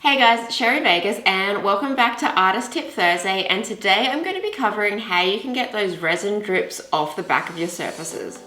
Hey guys, Sherry Vegas and welcome back to Artist Tip Thursday, and today I'm going to be covering how you can get those resin drips off the back of your surfaces.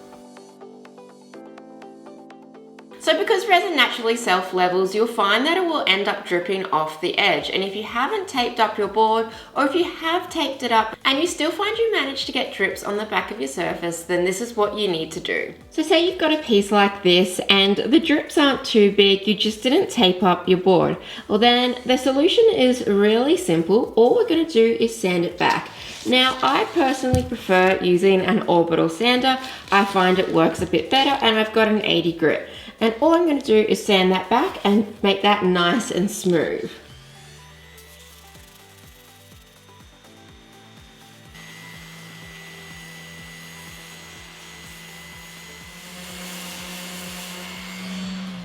So because resin naturally self-levels, you'll find that it will end up dripping off the edge, and if you haven't taped up your board, or if you have taped it up and you still find you manage to get drips on the back of your surface, then this is what you need to do. So say you've got a piece like this and the drips aren't too big, you just didn't tape up your board. Well then the solution is really simple. All we're going to do is sand it back. Now I personally prefer using an orbital sander. I find it works a bit better and I've got an 80 grit. And all I'm going to do is sand that back and make that nice and smooth.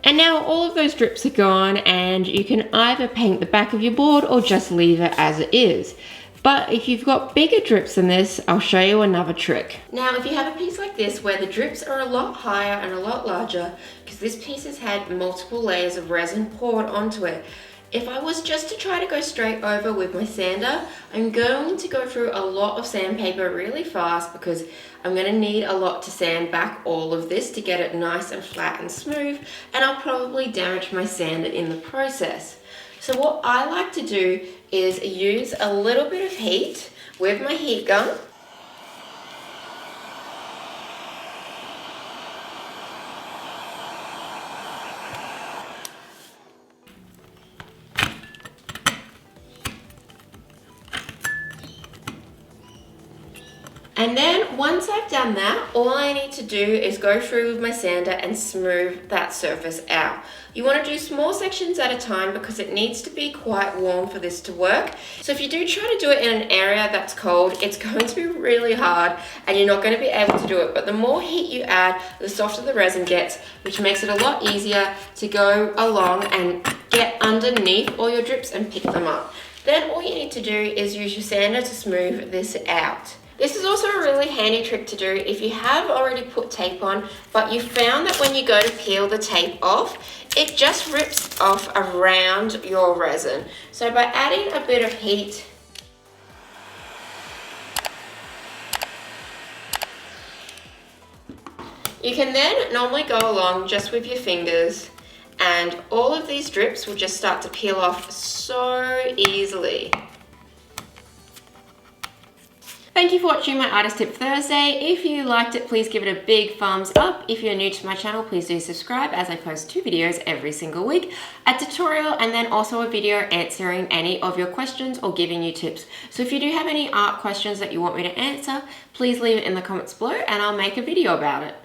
And now all of those drips are gone and you can either paint the back of your board or just leave it as it is. But if you've got bigger drips than this, I'll show you another trick. Now, if you have a piece like this where the drips are a lot higher and a lot larger, because this piece has had multiple layers of resin poured onto it, if I was just to try to go straight over with my sander, I'm going to go through a lot of sandpaper really fast because I'm going to need a lot to sand back all of this to get it nice and flat and smooth, and I'll probably damage my sander in the process. So what I like to do is use a little bit of heat with my heat gun. And then once I've done that, all I need to do is go through with my sander and smooth that surface out. You want to do small sections at a time because it needs to be quite warm for this to work. So if you do try to do it in an area that's cold, it's going to be really hard and you're not going to be able to do it. But the more heat you add, the softer the resin gets, which makes it a lot easier to go along and get underneath all your drips and pick them up. Then all you need to do is use your sander to smooth this out. This is also a really handy trick to do if you have already put tape on, but you found that when you go to peel the tape off, it just rips off around your resin. So by adding a bit of heat, you can then normally go along just with your fingers and all of these drips will just start to peel off so easily. Thank you for watching my Artist Tip Thursday. If you liked it, please give it a big thumbs up. If you're new to my channel, please do subscribe as I post 2 videos every single week, a tutorial and then also a video answering any of your questions or giving you tips. So if you do have any art questions that you want me to answer, please leave it in the comments below and I'll make a video about it.